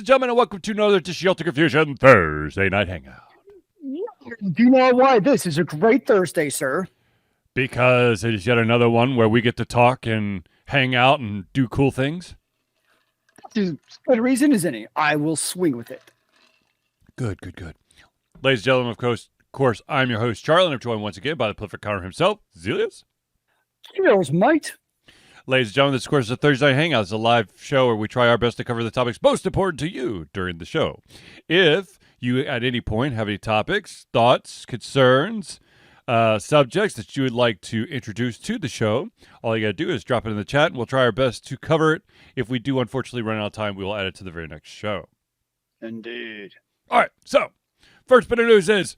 and gentlemen, and welcome to another edition of Confusion Thursday Night Hangout. Do you know why this is a great Thursday, sir? Because it is yet another one where we get to talk and hang out and do cool things. There's as good a reason as any. I will swing with it. Good. Ladies and gentlemen, of course, I'm your host, Charlie, and I'm joined once again by the prolific Connor himself, Zealeus. Cheers, mate. Ladies and gentlemen, this, of course, is a Thursday Night Hangout. It's a live show where we try our best to cover the topics most important to you during the show. If you, at any point, have any topics, thoughts, concerns, subjects that you would like to introduce to the show, all you got to do is drop it in the chat, and we'll try our best to cover it. If we do, unfortunately, run out of time, we will add it to the very next show. Indeed. All right, so first bit of news is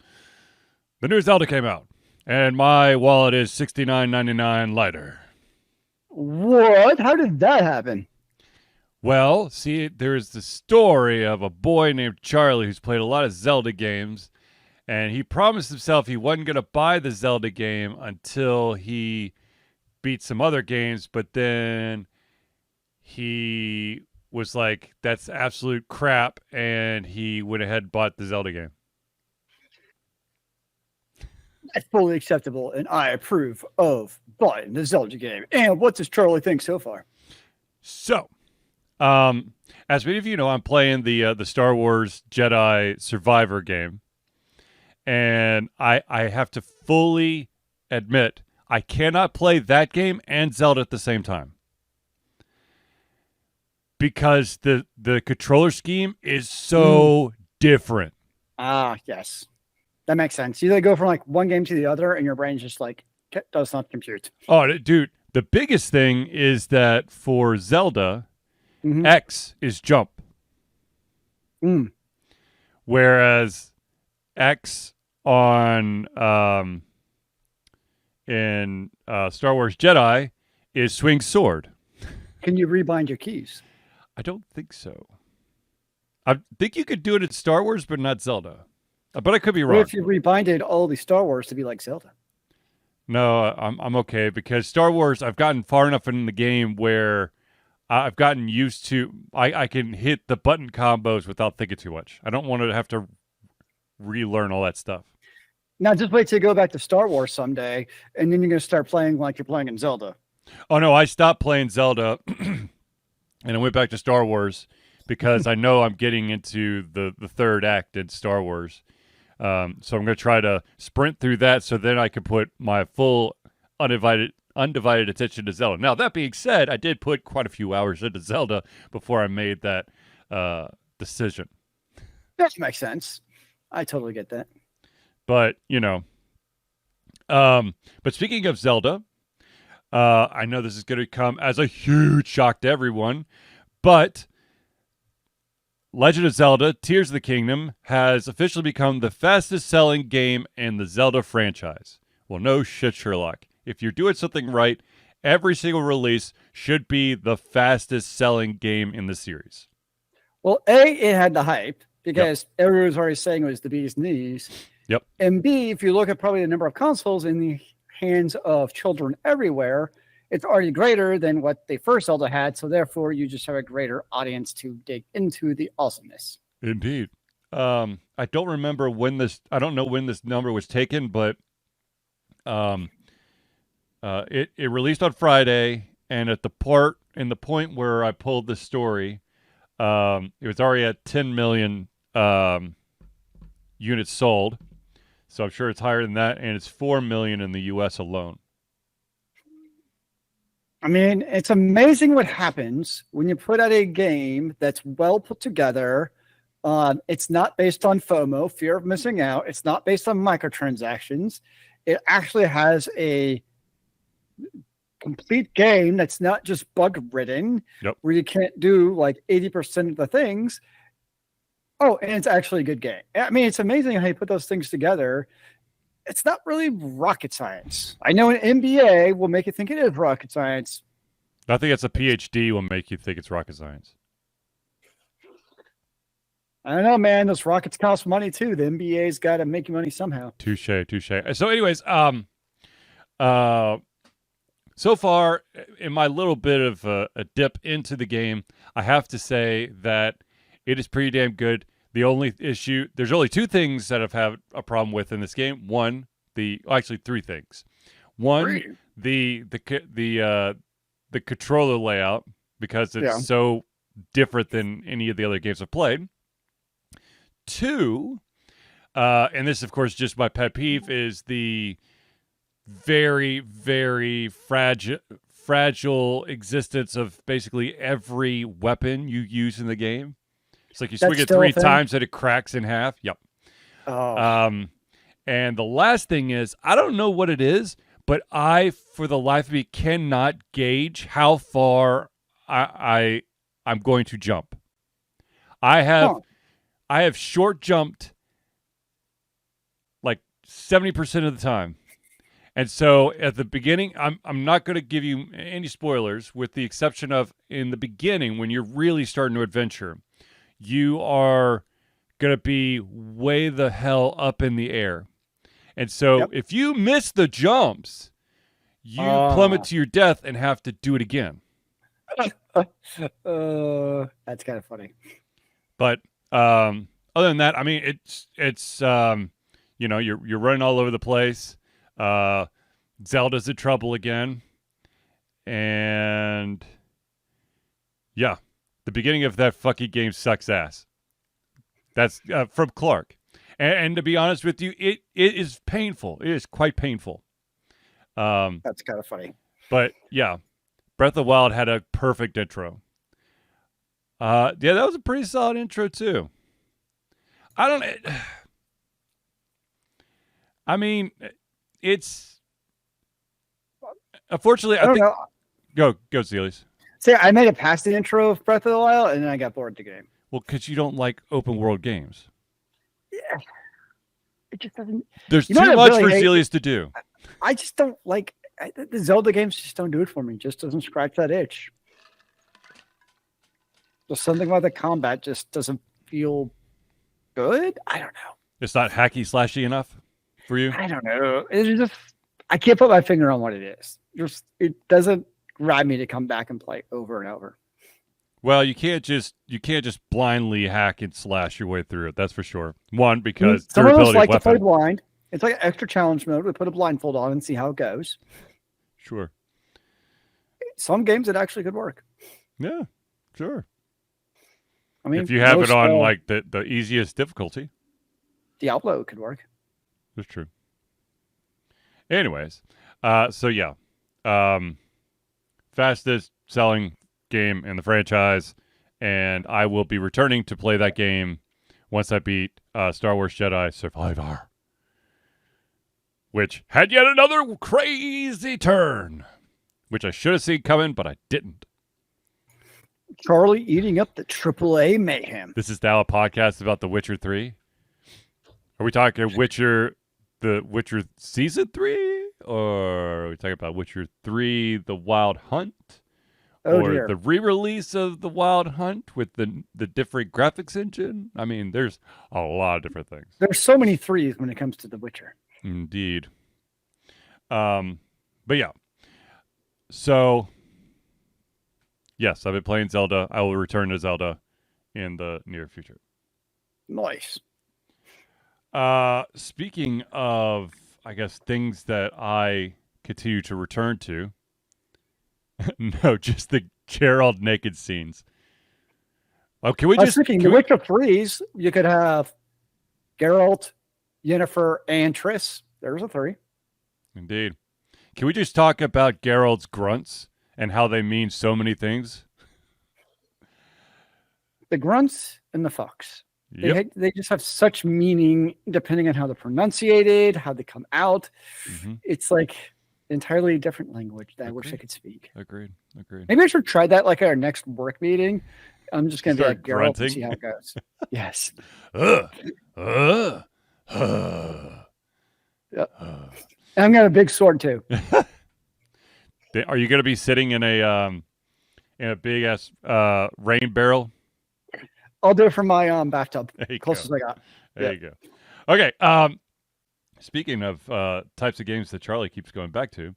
the new Zelda came out, and my wallet is $69.99 lighter. What? How did that happen? Well, see, there's the story of a boy named Charlie who's played a lot of Zelda games, and he promised himself he wasn't going to buy the Zelda game until he beat some other games, but then he was like, that's absolute crap, and he went ahead and bought the Zelda game. That's fully acceptable, and I approve of buying the Zelda game. And what does Charlie think so far? So, as many of you know, I'm playing the Star Wars Jedi Survivor game, and I have to fully admit I cannot play that game and Zelda at the same time because the controller scheme is so different. Ah, yes. That makes sense. You go from like one game to the other, and your brain's just like, does not compute. Oh, dude, the biggest thing is that for Zelda, X is jump. Whereas X on in Star Wars Jedi is swing sword. Can you rebind your keys? I don't think so. I think you could do it in Star Wars, but not Zelda. But I could be wrong. What if you rebinded all the Star Wars to be like Zelda? No, I'm okay because Star Wars, I've gotten far enough in the game where I've gotten used to, I can hit the button combos without thinking too much. I don't want to have to relearn all that stuff. Now, just wait till you go back to Star Wars someday, and then you're going to start playing like you're playing in Zelda. Oh, no, I stopped playing Zelda, and I went back to Star Wars because I know I'm getting into the third act in Star Wars. So I'm going to try to sprint through that so then I can put my full undivided attention to Zelda. Now, that being said, I did put quite a few hours into Zelda before I made that decision. That makes sense. I totally get that. But, but speaking of Zelda, I know this is going to come as a huge shock to everyone, but Legend of Zelda Tears of the Kingdom has officially become the fastest selling game in the Zelda franchise. Well, no shit, Sherlock. If you're doing something right, every single release should be the fastest selling game in the series. Well, A, it had the hype because everyone was already saying it was the bee's knees. Yep. And B, if you look at probably the number of consoles in the hands of children everywhere, it's already greater than what the first Zelda had, so therefore you just have a greater audience to dig into the awesomeness. Indeed. I don't remember I don't know when this number was taken, but it released on Friday, and at the point where I pulled the story, it was already at 10 million units sold. So I'm sure it's higher than that, and it's 4 million in the U.S. alone. I mean, it's amazing what happens when you put out a game that's well put together. It's not based on FOMO, fear of missing out. It's not based on microtransactions. It actually has a complete game that's not just bug-ridden, where you can't do like 80% of the things. Oh, and it's actually a good game. I mean, it's amazing how you put those things together. It's not really rocket science. I know an MBA will make you think it is rocket science. I think it's a PhD will make you think it's rocket science. I don't know, man. Those rockets cost money too. The MBA's got to make you money somehow. Touche. So, anyways, so far in my little bit of a dip into the game, I have to say that It is pretty damn good. The only issue, there's only two things that I've had a problem with in this game. One, actually three things. One, the controller layout, because it's so different than any of the other games I've played. Two, and this, of course, just my pet peeve, is the very, very fragile existence of basically every weapon you use in the game. It's like you swing it 3 times and it cracks in half. Yep. Oh. And the last thing is, I don't know what it is, but I, for the life of me, cannot gauge how far I'm going to jump. I have short jumped like 70% of the time. And so at the beginning, I'm not going to give you any spoilers, with the exception of in the beginning when you're really starting to adventure, you are going to be way the hell up in the air. And so if you miss the jumps, you plummet to your death and have to do it again. That's kind of funny. But other than that, I mean, it's you're running all over the place. Zelda's in trouble again. And yeah, the beginning of that fucking game sucks ass. That's from Clark. And to be honest with you, it is painful. It is quite painful. That's kind of funny. But yeah, Breath of the Wild had a perfect intro. That was a pretty solid intro too. I mean, it's unfortunately. I think know. Go, Zealeus. See, I made it past the intro of Breath of the Wild, and then I got bored of the game. Well, because you don't like open world games. Yeah, it just doesn't. There's too much for Zealeus to do. I just don't like the Zelda games. Just don't do it for me. Just doesn't scratch that itch. There's something about the combat just doesn't feel good. I don't know. It's not hacky slashy enough for you. I don't know. It's just I can't put my finger on what it is. It doesn't grab me to come back and play over and over. Well, you can't just blindly hack and slash your way through it. That's for sure. One, because some of us like to play blind. It's like an extra challenge mode. We put a blindfold on and see how it goes. Sure. Some games it actually could work. Yeah, sure. I mean, if you have it on like the easiest difficulty, Diablo could work. That's true. Anyways, so yeah, fastest selling game in the franchise, and I will be returning to play that game once I beat Star Wars Jedi Survivor, which had yet another crazy turn, which I should have seen coming, but I didn't. Charlie eating up the AAA mayhem. This is now a podcast about The Witcher 3. Are we talking the Witcher Season 3? Or are we talking about Witcher 3, The Wild Hunt? Or the re-release of The Wild Hunt with the different graphics engine? I mean, there's a lot of different things. There's so many threes when it comes to The Witcher. Indeed. But yeah. So, yes, I've been playing Zelda. I will return to Zelda in the near future. Nice. Speaking of, I guess, things that I continue to return to. No, just the Geralt naked scenes. Oh, can we just... The Witcher 3s, you could have Geralt, Yennefer, and Triss. There's a 3. Indeed. Can we just talk about Geralt's grunts and how they mean so many things? The grunts and the fucks. Yep. They just have such meaning depending on how they're pronunciated, how they come out. Mm-hmm. It's like entirely different language that I wish I could speak. Agreed. Maybe I should try that like at our next work meeting. I'm just going to be like Geralt and see how it goes. Yes. Yep. And I'm got a big sword too. Are you going to be sitting in a big ass rain barrel? I'll do it from my bathtub. Closest I got. There you go. Okay. Speaking of types of games that Charlie keeps going back to,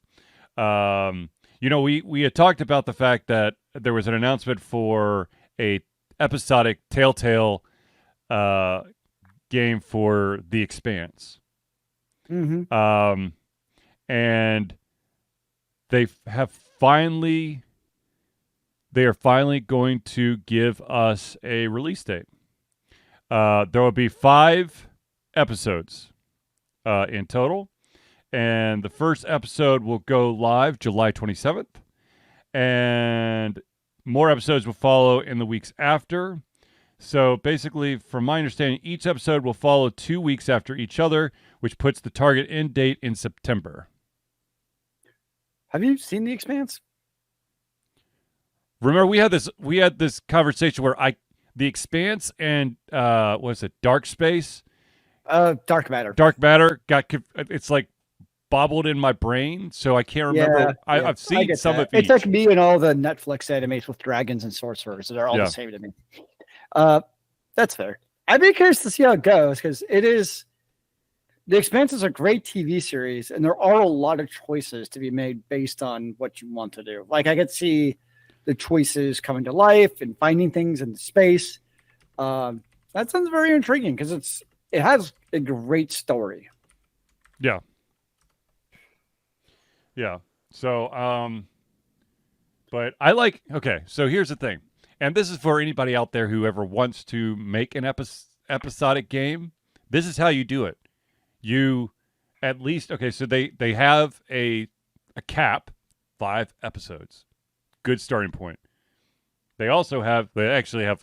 we had talked about the fact that there was an announcement for a episodic TellTale game for the Expanse. Mm-hmm. And they are finally going to give us a release date. There will be 5 episodes in total, and the first episode will go live July 27th, and more episodes will follow in the weeks after. So basically, from my understanding, each episode will follow 2 weeks after each other, which puts the target end date in September. Have you seen The Expanse? Remember, we had this conversation where The Expanse and what is it, Dark Space? Dark Matter. Dark Matter it's like bobbled in my brain, so I can't remember. Yeah, I've seen some of each. It's like me and all the Netflix animes with dragons and sorcerers. They're all the same to me. That's fair. I'd be curious to see how it goes, because The Expanse is a great TV series, and there are a lot of choices to be made based on what you want to do. Like, I could see the choices coming to life and finding things in space. That sounds very intriguing, because it has a great story. Yeah. Yeah. So, but I like, okay, so here's the thing. And this is for anybody out there who ever wants to make an episodic game. This is how you do it. You at least, okay, so they have a cap, 5 episodes. Good starting point. They actually have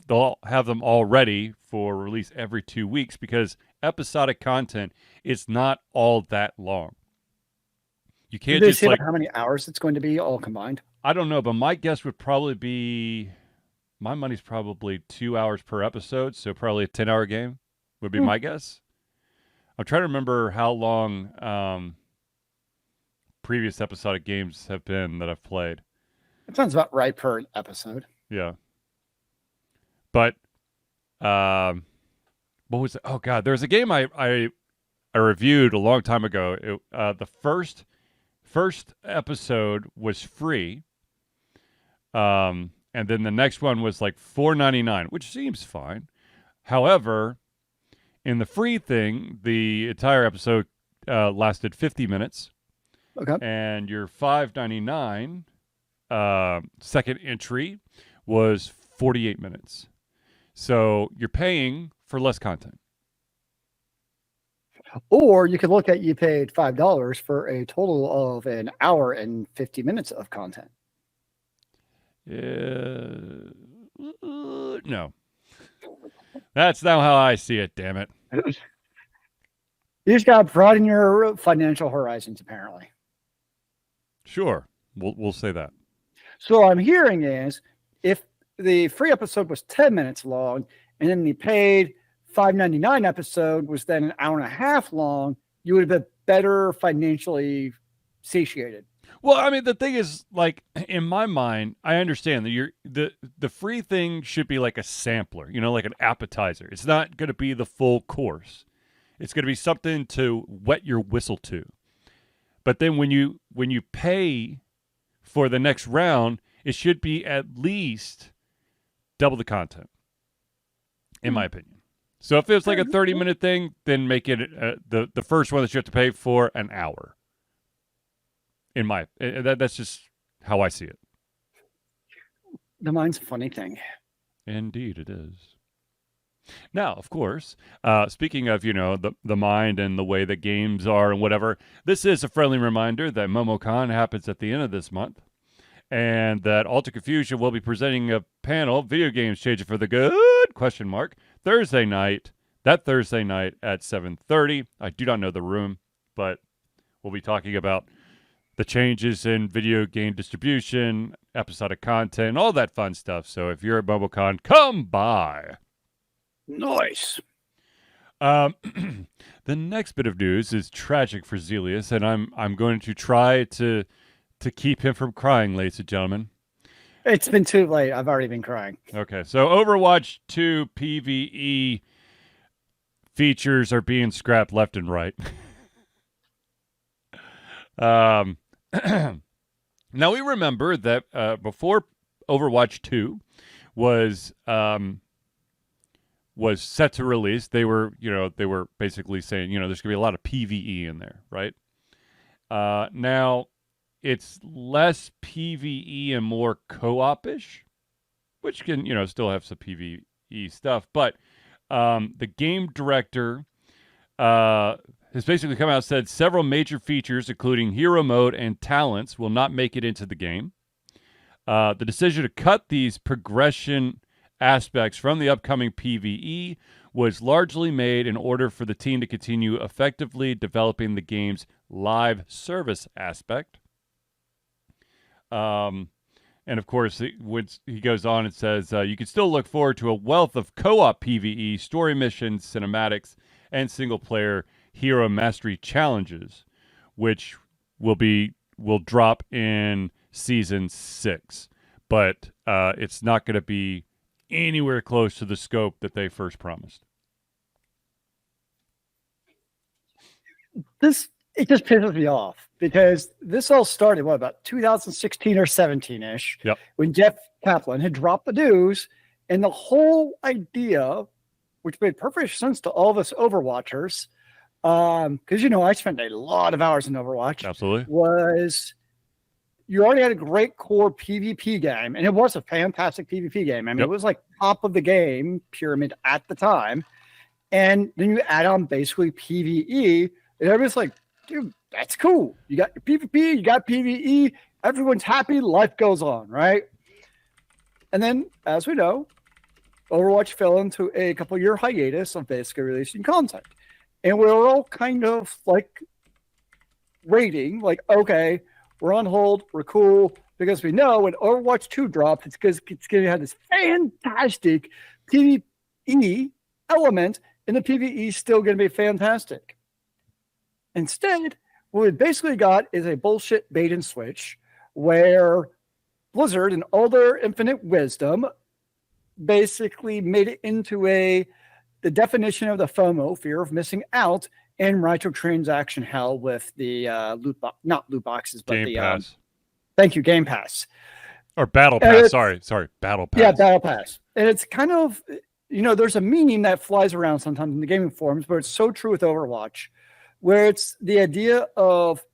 they'll have them all ready for release every 2 weeks, because episodic content is not all that long. You can't just say how many hours it's going to be all combined? I don't know, but my guess would probably be, my money's probably 2 hours per episode, so probably a 10-hour game would be my guess. I'm trying to remember how long previous episodic games have been that I've played. It sounds about right per episode. Yeah. But what was it? Oh God, there's a game I reviewed a long time ago. The first episode was free. And then the next one was like $4.99, which seems fine. However, in the free thing, the entire episode lasted 50 minutes. Okay. And your $5.99 second entry was 48 minutes. So you're paying for less content. Or you could look at, you paid $5 for a total of an hour and 50 minutes of content. No. That's not how I see it, damn it. You just got to broaden your financial horizons, apparently. Sure. We'll say that. So what I'm hearing is, if the free episode was 10 minutes long, and then the paid $5.99 episode was then an hour and a half long, you would have been better financially satiated. Well, I mean, the thing is, like, in my mind, I understand that the free thing should be like a sampler, like an appetizer. It's not going to be the full course. It's going to be something to wet your whistle to. But then when you pay for the next round, it should be at least double the content, in my opinion. So if it's like a 30-minute thing, then make it the first one that you have to pay for an hour. That's just how I see it. The mind's a funny thing. Indeed, it is. Now, of course, speaking of, the mind and the way that games are and whatever, this is a friendly reminder that MomoCon happens at the end of this month, and that Alter Confusion will be presenting a panel, Video Games Changing for the Good, Thursday night at 7:30. I do not know the room, but we'll be talking about the changes in video game distribution, episodic content, all that fun stuff. So if you're at MomoCon, come by. Nice. The next bit of news is tragic for Zealeus, and I'm going to try to keep him from crying, ladies and gentlemen. It's been too late. I've already been crying. Okay, so Overwatch 2 PvE features are being scrapped left and right. Now we remember that before Overwatch 2, was set to release. They were basically saying, there's gonna be a lot of PvE in there, right? Now it's less PvE and more co-op-ish, which can, still have some PvE stuff. But the game director has basically come out and said several major features, including hero mode and talents, will not make it into the game. The decision to cut these progression aspects from the upcoming PvE was largely made in order for the team to continue effectively developing the game's live service aspect. And of course, he goes on and says, you can still look forward to a wealth of co-op PvE, story missions, cinematics, and single-player hero mastery challenges, which will drop in Season 6. But it's not going to be anywhere close to the scope that they first promised. It just pisses me off because this all started, about 2016 or 17-ish, when Jeff Kaplan had dropped the news, and the whole idea, which made perfect sense to all of us Overwatchers, because, I spent a lot of hours in Overwatch. Absolutely. Was you already had a great core PvP game, and it was a fantastic PvP game. I mean, it was like top of the game pyramid at the time. And then you add on basically PvE, and everybody's like, dude, that's cool. You got your PvP, you got PvE, everyone's happy, life goes on, right? And then, as we know, Overwatch fell into a couple-year hiatus of basically releasing content. And we were all kind of like waiting, like, okay, we're on hold, we're cool, because we know when Overwatch 2 dropped, it's because it's going to have this fantastic PvE element, and the PvE is still going to be fantastic. Instead, what we basically got is a bullshit bait and switch where Blizzard, in all their infinite wisdom, basically made it into the definition of the FOMO, fear of missing out, and microtransaction hell with the not loot boxes, but Game Pass. Thank you, Game Pass. Or Battle Pass. Sorry, Battle Pass. Yeah, Battle Pass. And it's kind of, there's a meme that flies around sometimes in the gaming forums, but it's so true with Overwatch, where it's the idea of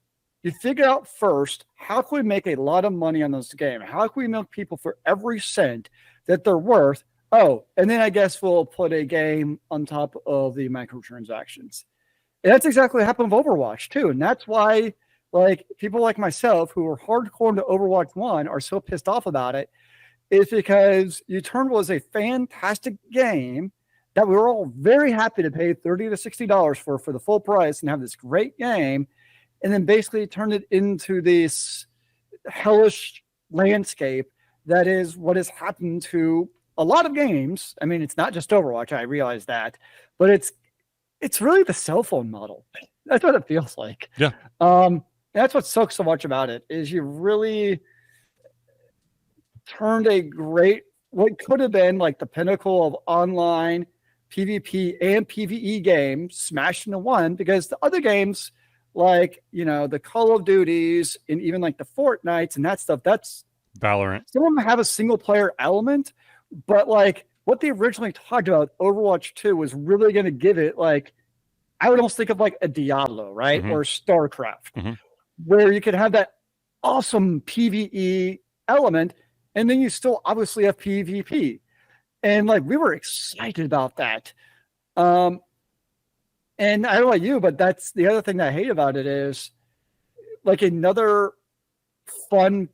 you figure out first, how can we make a lot of money on this game? How can we milk people for every cent that they're worth? Oh, and then I guess we'll put a game on top of the microtransactions. And that's exactly what happened with Overwatch, too. And that's why, people like myself who are hardcore into Overwatch 1 are so pissed off about it, is because Eternal was a fantastic game that we were all very happy to pay $30 to $60 for the full price and have this great game, and then basically turned it into this hellish landscape that is what has happened to a lot of games. I mean, it's not just Overwatch, I realize that, but it's really the cell phone model. That's what it feels like. Yeah. That's what sucks so much about it, is you really turned what could have been like the pinnacle of online PvP and PvE games smashed into one, because the other games, the Call of Duties and even like the Fortnites and that stuff, that's Valorant. Some of them have a single player element, but what they originally talked about, Overwatch 2, was really going to give it I would almost think of like a Diablo, right? Mm-hmm. Or StarCraft, where you could have that awesome PvE element, and then you still obviously have PvP. And we were excited about that. And I don't know about you, but that's the other thing that I hate about it is another fun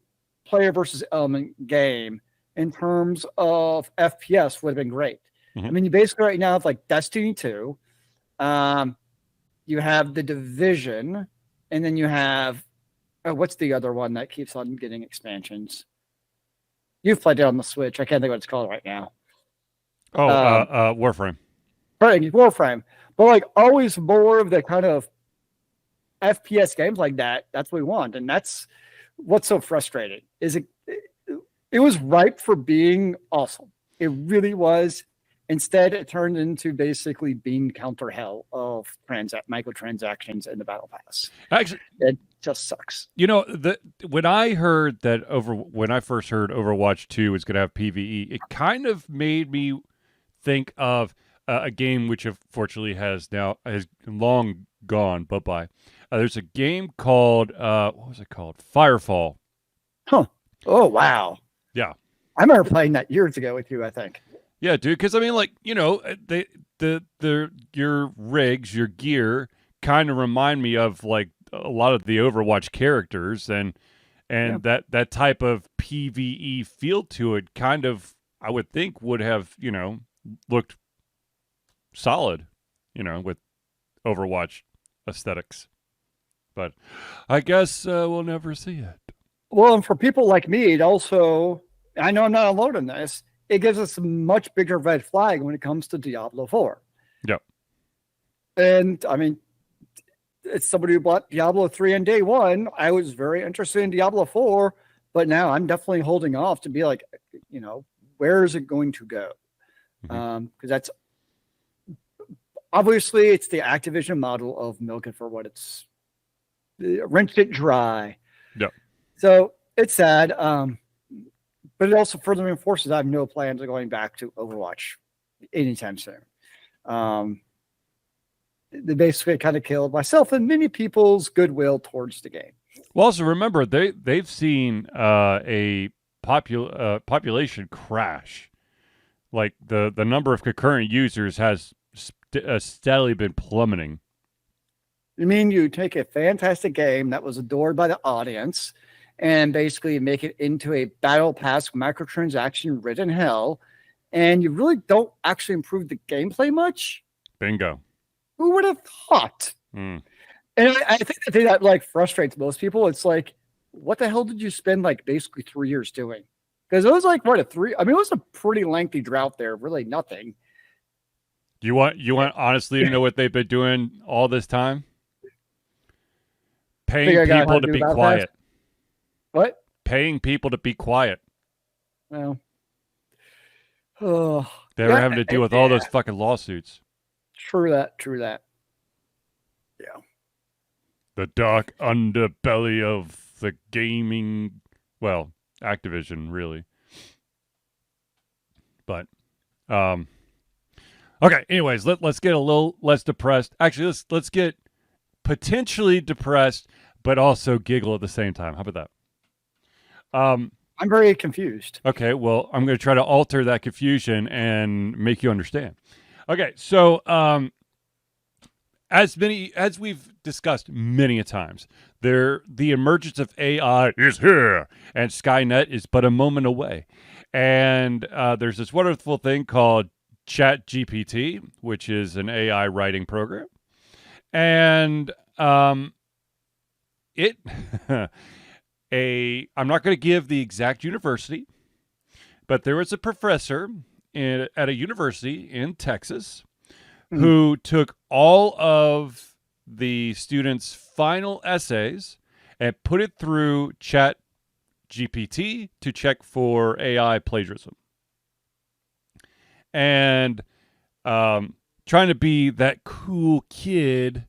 player versus element game in terms of FPS would have been great. Mm-hmm. I mean, you basically right now have Destiny 2, you have The Division, and then you have what's the other one that keeps on getting expansions? You've played it on the Switch. I can't think what it's called right now. Warframe. Right, Warframe. But always more of the kind of FPS games like that. That's what we want, and that's what's so frustrating. Is it was ripe for being awesome. It really was, Instead, it turned into basically bean counter hell of microtransactions in the battle pass. Actually, it just sucks. When I first heard Overwatch 2 was going to have PvE, it kind of made me think of a game which unfortunately has long gone. Bye-bye. There's a game called what was it called? Firefall. Huh. Oh wow. Yeah. I remember playing that years ago with you, I think. Yeah, dude, because I mean, like, your rigs, your gear kind of remind me of like a lot of the Overwatch characters, and that type of PvE feel to it kind of, I would think, would have, looked solid, with Overwatch aesthetics. But I guess we'll never see it. Well, and for people like me, it also, I know I'm not alone in this, it gives us a much bigger red flag when it comes to Diablo 4. Yep. And I mean, it's somebody who bought Diablo 3 on day one. I was very interested in Diablo 4, but now I'm definitely holding off to be like, where is it going to go? Because that's obviously it's the Activision model of milk it for what it's rinsed it dry. Yep. So it's sad. But it also further reinforces I have no plans of going back to Overwatch anytime soon. They basically kind of killed myself and many people's goodwill towards the game. Well, also remember they've seen a population crash. Like the number of concurrent users has steadily been plummeting. You mean you take a fantastic game that was adored by the audience and basically make it into a battle pass microtransaction ridden hell, and you really don't actually improve the gameplay much? Bingo. Who would have thought? And I think the thing that like frustrates most people, it's like, what the hell did you spend like basically 3 years doing? Because it was like it was a pretty lengthy drought there, really nothing. You want honestly to know what they've been doing all this time? Paying people to be quiet. What? Paying people to be quiet. Well, they were having to deal with all those fucking lawsuits. True that. Yeah. The dark underbelly of the gaming, Activision, really. But, okay. Anyways, let's get a little less depressed. Actually, let's get potentially depressed, but also giggle at the same time. How about that? I'm very confused. Okay, well, I'm going to try to alter that confusion and make you understand. Okay, so as we've discussed many a times, the emergence of AI is here, and Skynet is but a moment away. And there's this wonderful thing called ChatGPT, which is an AI writing program, and it. I'm not going to give the exact university, but there was a professor at a university in Texas who took all of the students' final essays and put it through ChatGPT to check for AI plagiarism. And trying to be that cool kid,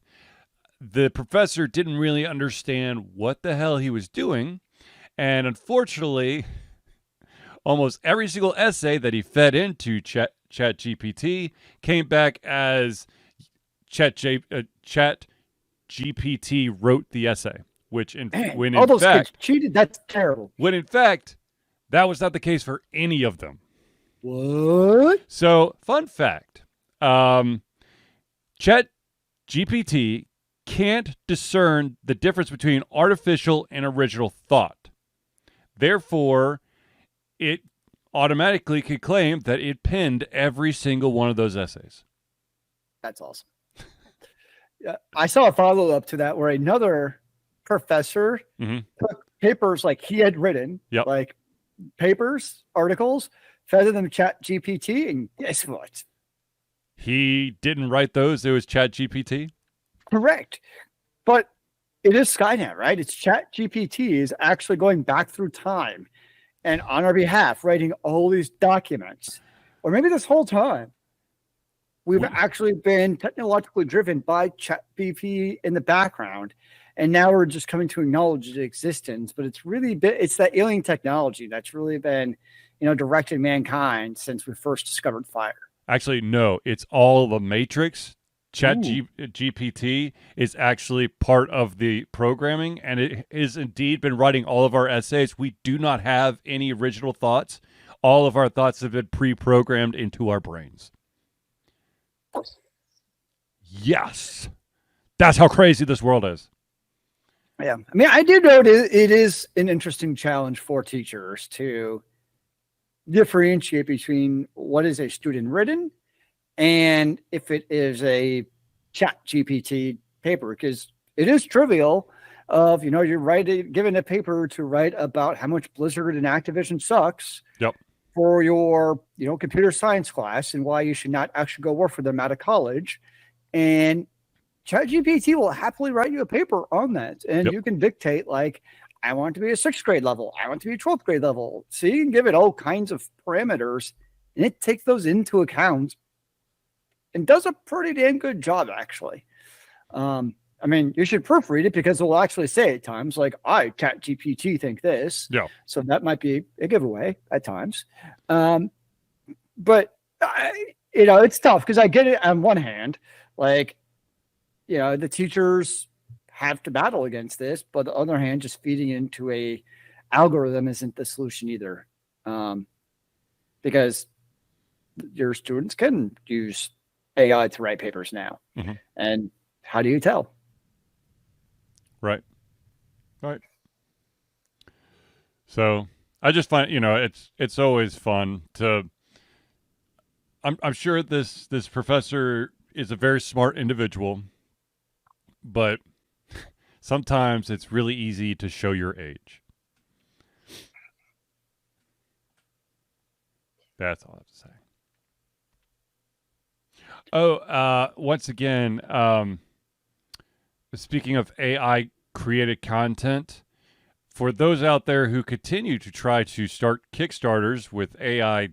the professor didn't really understand what the hell he was doing. And unfortunately, almost every single essay that he fed into ChatGPT came back as ChatGPT wrote the essay, which when in fact cheated. That's terrible. When in fact, that was not the case for any of them. What? So, fun fact: ChatGPT can't discern the difference between artificial and original thought. Therefore, it automatically could claim that it penned every single one of those essays. That's awesome. Yeah, I saw a follow-up to that where another professor took papers like he had written, like papers, articles, fed them to ChatGPT, and guess what? He didn't write those. It was ChatGPT. Correct. But it is Skynet, right? It's ChatGPT is actually going back through time and on our behalf writing all these documents. Or maybe this whole time. We've actually been technologically driven by ChatGPT in the background, and now we're just coming to acknowledge its existence. But it's that alien technology that's really been, directed mankind since we first discovered fire. Actually, no, it's all the Matrix. ChatGPT is actually part of the programming, and it has indeed been writing all of our essays. We do not have any original thoughts. All of our thoughts have been pre-programmed into our brains. Yes. That's how crazy this world is. Yeah. I mean, I do know it is an interesting challenge for teachers to differentiate between what is a student written and if it is a ChatGPT paper, because it is trivial of, you're given a paper to write about how much Blizzard and Activision sucks. Yep. For your, computer science class and why you should not actually go work for them out of college. And ChatGPT will happily write you a paper on that. And you can dictate, like, I want it to be a 6th grade level. I want it to be a 12th grade level. So you can give it all kinds of parameters, and it takes those into account and does a pretty damn good job, actually. I mean, you should proofread it because it will actually say at times, like, I, ChatGPT, think this. Yeah. So that might be a giveaway at times. But, it's tough because I get it on one hand. Like, the teachers have to battle against this. But on the other hand, just feeding into a algorithm isn't the solution either. Because your students can use AI to write papers now. Mm-hmm. And how do you tell? Right. So I just find, it's always fun to. I'm sure this professor is a very smart individual, but sometimes it's really easy to show your age. That's all I have to say. Oh, once again, speaking of AI created content, for those out there who continue to try to start Kickstarters with AI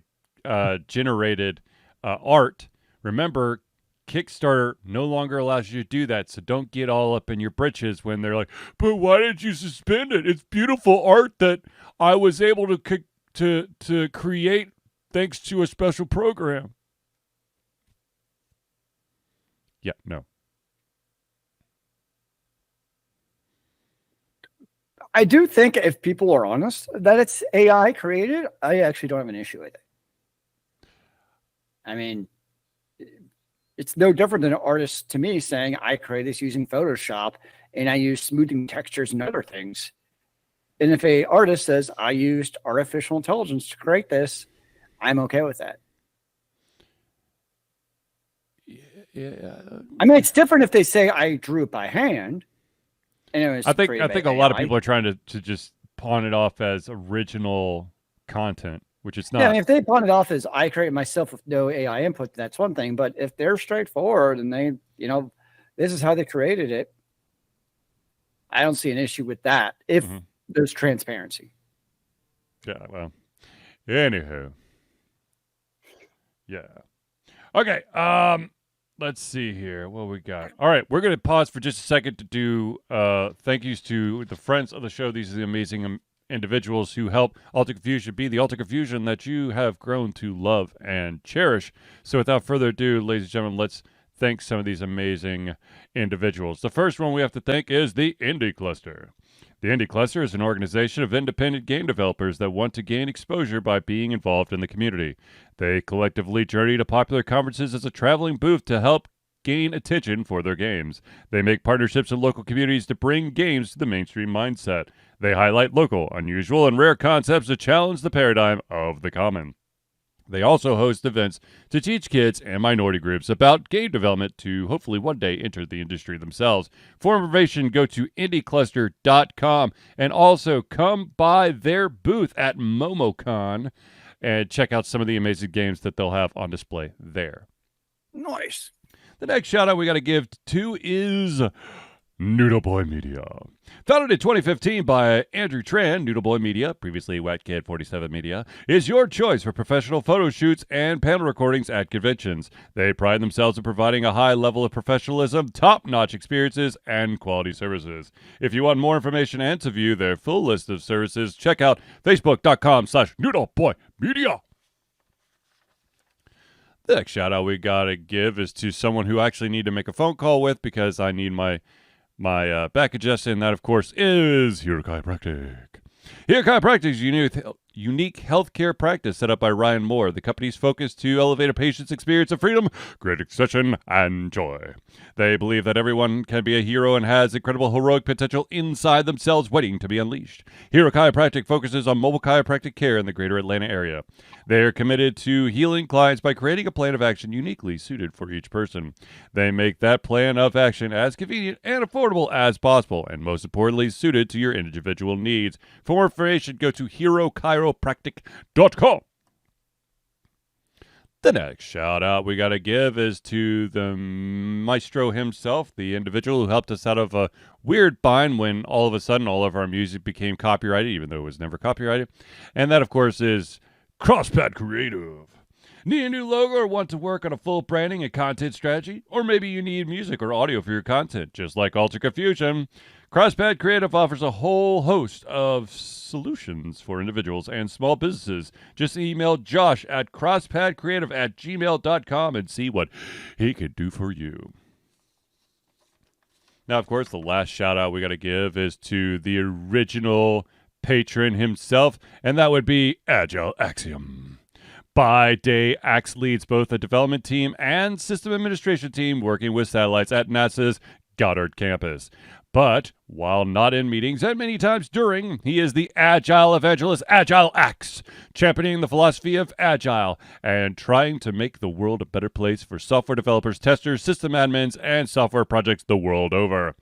generated art, remember, Kickstarter no longer allows you to do that, so don't get all up in your britches when they're like, but why did you suspend it? It's beautiful art that I was able to create thanks to a special program. Yeah, no. I do think if people are honest that it's AI created, I actually don't have an issue with it. I mean, it's no different than an artist to me saying, I create this using Photoshop and I use smoothing textures and other things. And if an artist says, I used artificial intelligence to create this, I'm okay with that. Yeah. I mean, it's different if they say I drew it by hand. And I think a lot of people are trying to just pawn it off as original content, which it's not. Yeah, I mean, if they pawn it off as I created myself with no AI input, that's one thing. But if they're straightforward and they, this is how they created it, I don't see an issue with that if there's transparency. Yeah, well, anywho. Yeah. Okay, let's see here. What we got? All right, we're going to pause for just a second to do thank yous to the friends of the show. These are the amazing individuals who help Alter Confusion be the Alter Confusion that you have grown to love and cherish. So without further ado, ladies and gentlemen, let's thank some of these amazing individuals. The first one we have to thank is the Indie Cluster. The Indie Cluster is an organization of independent game developers that want to gain exposure by being involved in the community. They collectively journey to popular conferences as a traveling booth to help gain attention for their games. They make partnerships in local communities to bring games to the mainstream mindset. They highlight local, unusual, and rare concepts to challenge the paradigm of the common. They also host events to teach kids and minority groups about game development to hopefully one day enter the industry themselves. For information, go to indiecluster.com and also come by their booth at MomoCon and check out some of the amazing games that they'll have on display there. Nice. The next shout out we got to give to is Noodle Boy Media. Founded in 2015 by Andrew Tran, Noodle Boy Media, previously Wet Kid 47 Media, is your choice for professional photo shoots and panel recordings at conventions. They pride themselves in providing a high level of professionalism, top-notch experiences, and quality services. If you want more information and to view their full list of services, check out facebook.com/noodleboymedia. The next shout out we gotta give is to someone who I actually need to make a phone call with because I need my back adjusted, and that, of course, is Hero Chiropractic. Hero Chiropractic is a unique healthcare practice set up by Ryan Moore. The company's focus to elevate a patient's experience of freedom, great expression, and joy. They believe that everyone can be a hero and has incredible heroic potential inside themselves waiting to be unleashed. Hero Chiropractic focuses on mobile chiropractic care in the greater Atlanta area. They are committed to healing clients by creating a plan of action uniquely suited for each person. They make that plan of action as convenient and affordable as possible, and most importantly, suited to your individual needs. For more information, go to herochiropractic.com. The next shout out we got to give is to the maestro himself, the individual who helped us out of a weird bind when all of a sudden all of our music became copyrighted, even though it was never copyrighted. And that, of course, is CrossPad Creative. Need a new logo or want to work on a full branding and content strategy? Or maybe you need music or audio for your content, just like Alter Confusion. CrossPad Creative offers a whole host of solutions for individuals and small businesses. Just email Josh at crosspadcreative@gmail.com and see what he could do for you. Now, of course, the last shout out we got to give is to the original patron himself, and that would be Agile Axiom. By day, Axe leads both the development team and system administration team working with satellites at NASA's Goddard campus. But while not in meetings and many times during, he is the Agile evangelist, Agile Axe, championing the philosophy of Agile and trying to make the world a better place for software developers, testers, system admins, and software projects the world over.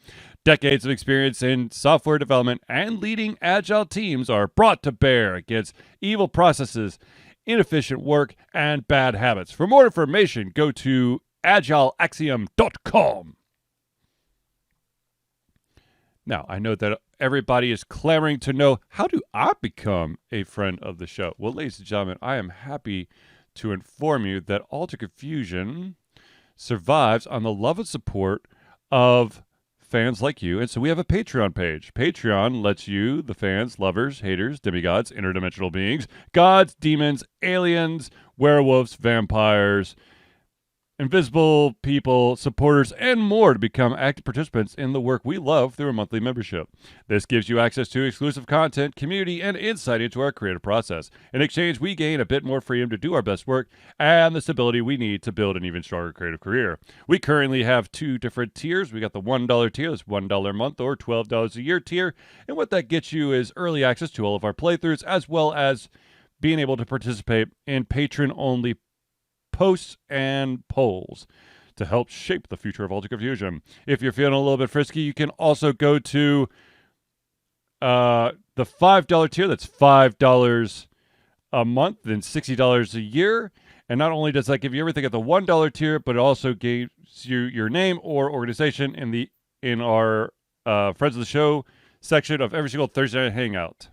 Decades of experience in software development and leading Agile teams are brought to bear against evil processes, inefficient work, and bad habits. For more information, go to agileaxiom.com. Now, I know that everybody is clamoring to know, how do I become a friend of the show? Well, ladies and gentlemen, I am happy to inform you that Alter Confusion survives on the love and support of fans like you. And so we have a Patreon page. Patreon lets you, the fans, lovers, haters, demigods, interdimensional beings, gods, demons, aliens, werewolves, vampires, invisible people, supporters, and more to become active participants in the work we love through a monthly membership. This gives you access to exclusive content, community, and insight into our creative process. In exchange, we gain a bit more freedom to do our best work and the stability we need to build an even stronger creative career. We currently have 2 different tiers. We got the $1 tier, that's $1 a month, or $12 a year tier. And what that gets you is early access to all of our playthroughs, as well as being able to participate in patron-only posts and polls to help shape the future of Alter Confusion. If you're feeling a little bit frisky, you can also go to the $5 tier. That's $5 a month and $60 a year. And not only does that give you everything at the $1 tier, but it also gives you your name or organization in our Friends of the Show section of every single Thursday night hangout.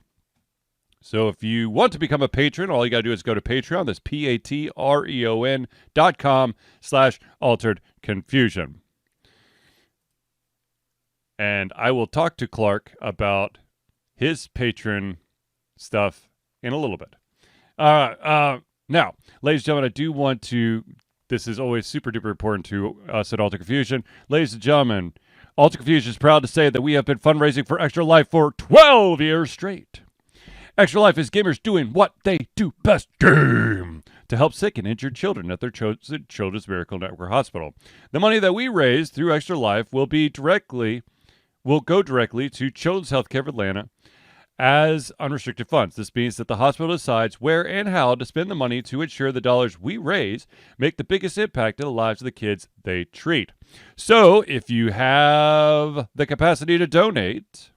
So if you want to become a patron, all you got to do is go to Patreon. That's patreon.com/altered confusion. And I will talk to Clark about his patron stuff in a little bit. Now, ladies and gentlemen, I do want to, this is always super duper important to us at Alter Confusion. Ladies and gentlemen, Alter Confusion is proud to say that we have been fundraising for Extra Life for 12 years straight. Extra Life is gamers doing what they do best, game, to help sick and injured children at their chosen Children's Miracle Network Hospital. The money that we raise through Extra Life will go directly to Children's Healthcare of Atlanta as unrestricted funds. This means that the hospital decides where and how to spend the money to ensure the dollars we raise make the biggest impact in the lives of the kids they treat. So, if you have the capacity to donate,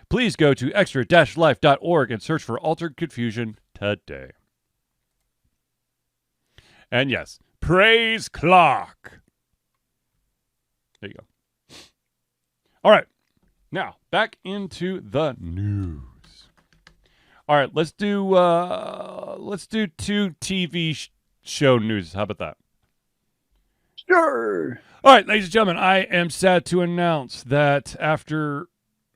please go to extra-life.org and search for Altered Confusion today. And yes, praise Clark. There you go. All right. Now, back into the news. All right, let's do 2 TV show news. How about that? Sure. All right, ladies and gentlemen, I am sad to announce that after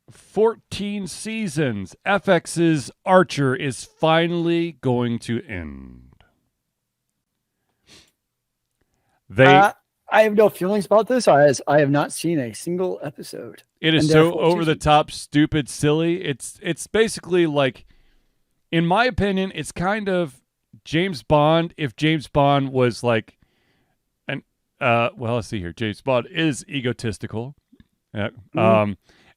14 seasons, FX's Archer is finally going to end. I have no feelings about this, as I have not seen a single episode. It is so over the top, stupid, silly. It's basically like, in my opinion, it's kind of James Bond if James Bond was like an well, let's see here. James Bond is egotistical.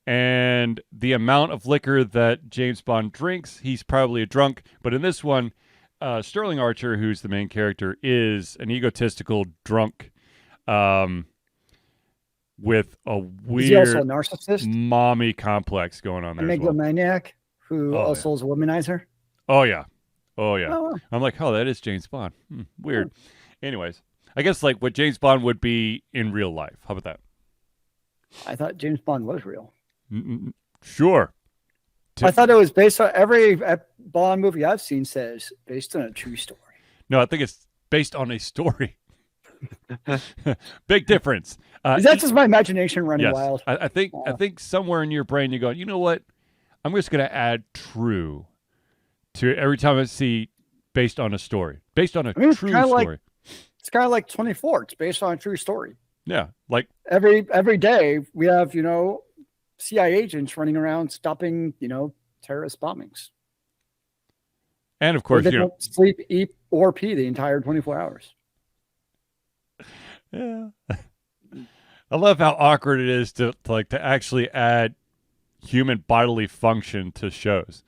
And the amount of liquor that James Bond drinks, he's probably a drunk. But in this one, Sterling Archer, who's the main character, is an egotistical drunk with a weird, is he also a narcissist? Mommy complex going on there. A megalomaniac who also is a womanizer. Oh yeah. I'm like, oh, that is James Bond. Weird. Anyways, I guess like what James Bond would be in real life. How about that? I thought James Bond was real. Sure. I thought it was based on every Bond movie I've seen says based on a true story. No, I think it's based on a story. Big difference. Is that just my imagination running wild? I think somewhere in your brain you go, you know what? I'm just going to add true to every time I see based on a story. Based on a true story. It's kind of like 24. It's based on a true story. Yeah. Like every day we have, CIA agents running around stopping, terrorist bombings. And of course, they don't sleep, eat, or pee the entire 24 hours. Yeah. I love how awkward it is to actually add human bodily function to shows.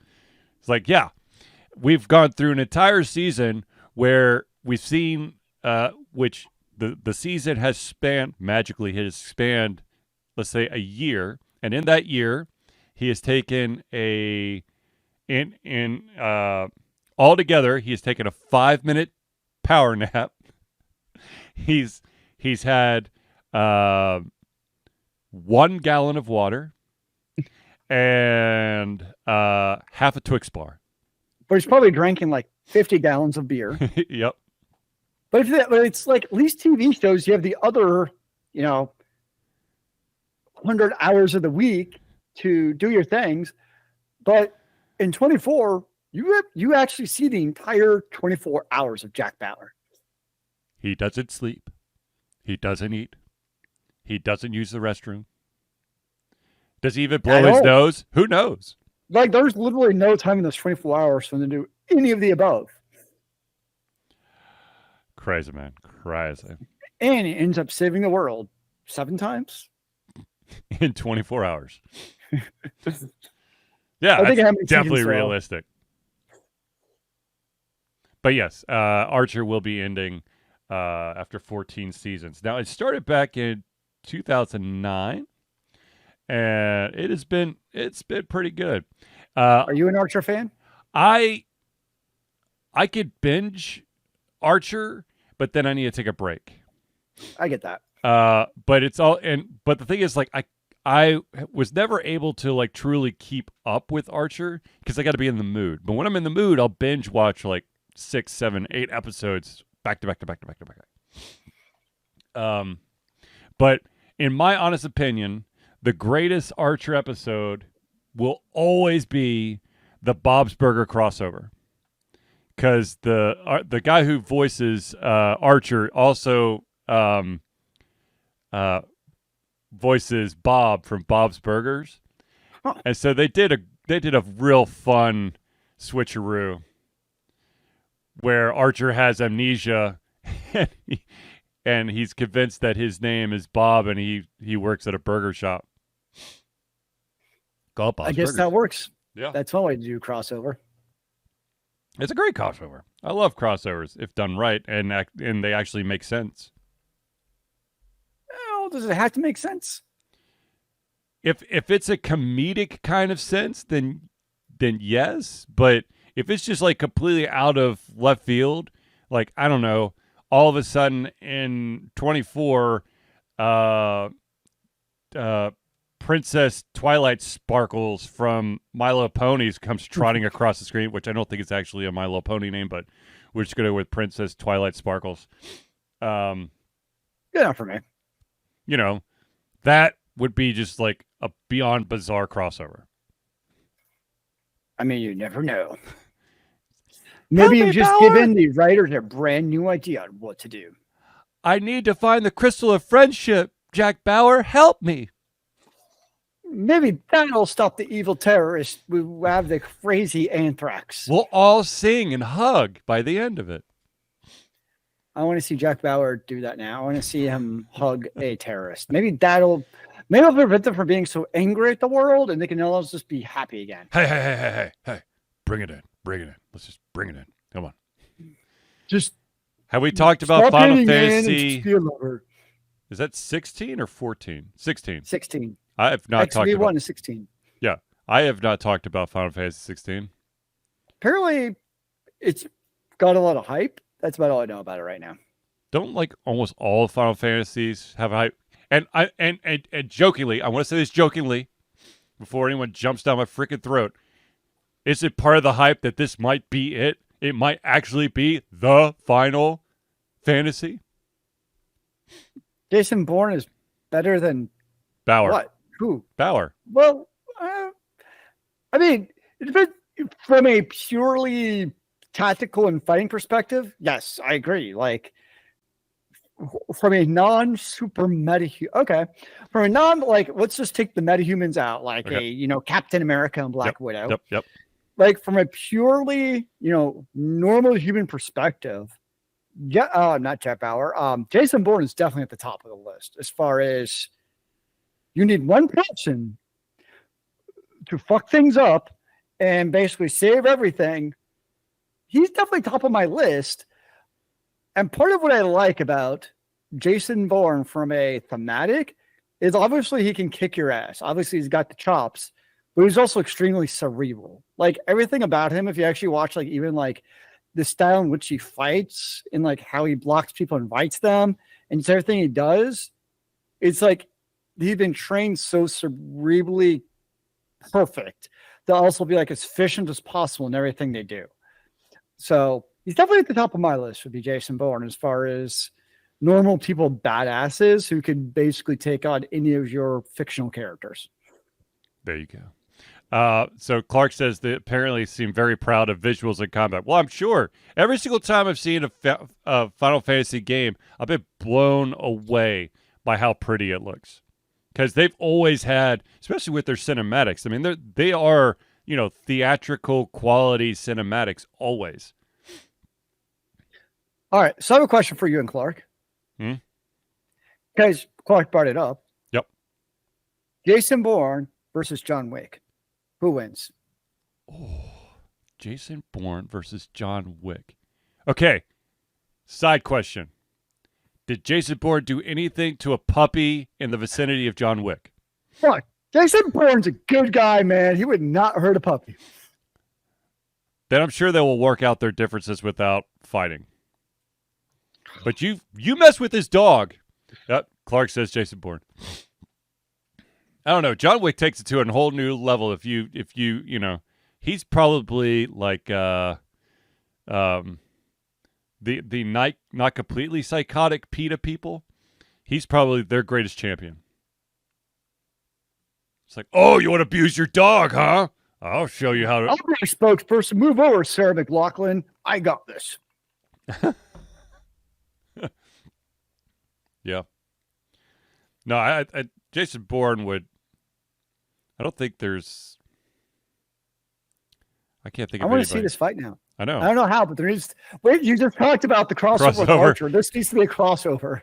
It's like, yeah, we've gone through an entire season where we've seen which the season has spanned, let's say, a year. And in that year, he has taken altogether, he has taken a 5-minute power nap. He's had 1 gallon of water and half a Twix bar. But he's probably drinking like 50 gallons of beer. Yep. But it's like, at least TV shows, you have the other, 100 hours of the week to do your things. But in 24, you actually see the entire 24 hours of Jack Bauer. He doesn't sleep. He doesn't eat. He doesn't use the restroom. Does he even blow his nose? Who knows? Like, there's literally no time in those 24 hours for them to do any of the above. Crazy, man. Crazy. And he ends up saving the world 7 times. In 24 hours. Yeah, I think that's definitely realistic. But yes, Archer will be ending after 14 seasons. Now, it started back in 2009, and it's been pretty good. Are you an Archer fan? I could binge Archer, but then I need to take a break. I get that. But the thing is, like, I was never able to like truly keep up with Archer because I got to be in the mood. But when I'm in the mood, I'll binge watch like 6, 7, 8 episodes back to back. But in my honest opinion, the greatest Archer episode will always be the Bob's Burger crossover, because the guy who voices Archer also voices Bob from Bob's Burgers. Huh. And so they did a real fun switcheroo where Archer has amnesia and he's convinced that his name is Bob and he works at a burger shop. Called Bob's I guess Burgers. that works. Yeah. That's one way to do crossover. It's a great crossover. I love crossovers if done right and they actually make sense. Oh, does it have to make sense? If it's a comedic kind of sense, then yes. But if it's just like completely out of left field, like, I don't know, all of a sudden in 24, Princess Twilight Sparkles from My Little Ponies comes trotting across the screen, which I don't think it's actually a My Little Pony name, but we're just going to go with Princess Twilight Sparkles. Good enough for me. You know, that would be just like a beyond bizarre crossover. I mean, you never know. Maybe you've just given the writers a brand new idea on what to do. I need to find the crystal of friendship. Jack Bauer, help me. Maybe that'll stop the evil terrorists who have the crazy anthrax. We'll all sing and hug by the end of it. I want to see Jack Bauer do that now. I want to see him hug a terrorist. Maybe it'll prevent them from being so angry at the world, and they can all just be happy again. Hey. Bring it in. Let's just bring it in. Come on. Just have we talked about Final Fantasy? Is that 16 or 14? 16. 16. I have not talked about. XV1 is 16. Yeah, I have not talked about Final Fantasy 16. Apparently, it's got a lot of hype. That's about all I know about it right now. Don't like almost all Final Fantasies have hype? And jokingly, I want to say this jokingly, before anyone jumps down my freaking throat. Is it part of the hype that this might be it? It might actually be the Final Fantasy? Jason Bourne is better than Bauer. What? Who? Bauer. Well, I mean, it depends. From a purely tactical and fighting perspective, yes, I agree. Like, from a non-super from a let's just take the metahumans out, like Captain America and Black Widow. Yep. Like, from a purely, normal human perspective, not Jack Bauer. Jason Bourne is definitely at the top of the list as far as you need one person to fuck things up and basically save everything. He's definitely top of my list. And part of what I like about Jason Bourne from a thematic is obviously he can kick your ass. Obviously he's got the chops, but he's also extremely cerebral. Like, everything about him, if you actually watch even the style in which he fights and how he blocks people and fights them and it's everything he does, it's like he's been trained so cerebrally perfect to also be as efficient as possible in everything they do. So he's definitely at the top of my list would be Jason Bourne as far as normal people badasses who can basically take on any of your fictional characters. There you go. So Clark says they apparently seem very proud of visuals in combat. Well, I'm sure. Every single time I've seen a Final Fantasy game, I've been blown away by how pretty it looks. Because they've always had, especially with their cinematics, I mean, they are, theatrical quality cinematics always. All right. So I have a question for you and Clark. Guys, Clark brought it up. Yep. Jason Bourne versus John Wick. Who wins? Oh, Jason Bourne versus John Wick. Okay. Side question. Did Jason Bourne do anything to a puppy in the vicinity of John Wick? Look, Jason Bourne's a good guy, man. He would not hurt a puppy. Then I'm sure they will work out their differences without fighting. But you mess with his dog. Yep, Clark says Jason Bourne. I don't know. John Wick takes it to a whole new level. If you he's probably like the not completely psychotic PETA people. He's probably their greatest champion. It's like, oh, you want to abuse your dog, huh? I'll show you how to. I'll be a spokesperson. Move over, Sarah McLachlan. I got this. Yeah. No, I Jason Bourne would. I don't think there's. I can't think of. I want to see this fight now. I know. I don't know how, but there is. Wait, you just talked about the crossover with Archer. This needs to be a crossover.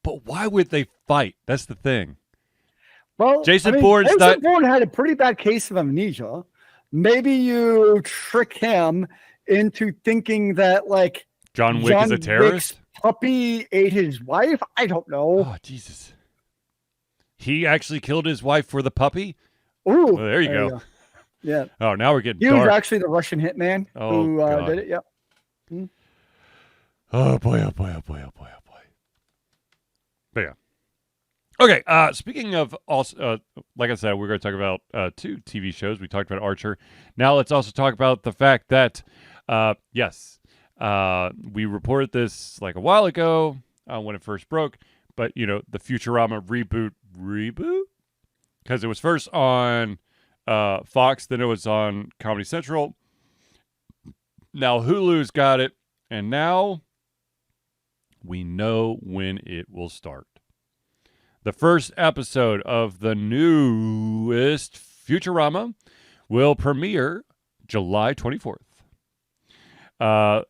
But why would they fight? That's the thing. Well, Jason Bourne had a pretty bad case of amnesia. Maybe you trick him into thinking that John Wick is a terrorist. Wick's puppy ate his wife. I don't know. Oh, Jesus! He actually killed his wife for the puppy. Ooh, well, there you go. Yeah. Oh, now we're getting. He dark. was actually the Russian hitman who did it. Yep. Oh boy! Oh boy! Oh boy! Oh boy! Oh boy! But yeah. Okay. Speaking of also, like I said, we're going to talk about 2 TV shows. We talked about Archer. Now let's also talk about the fact that, yes, we reported this like a while ago when it first broke. But the Futurama reboot, because it was first on Fox, then it was on Comedy Central. Now Hulu's got it, and now we know when it will start. The first episode of the newest Futurama will premiere July 24th. And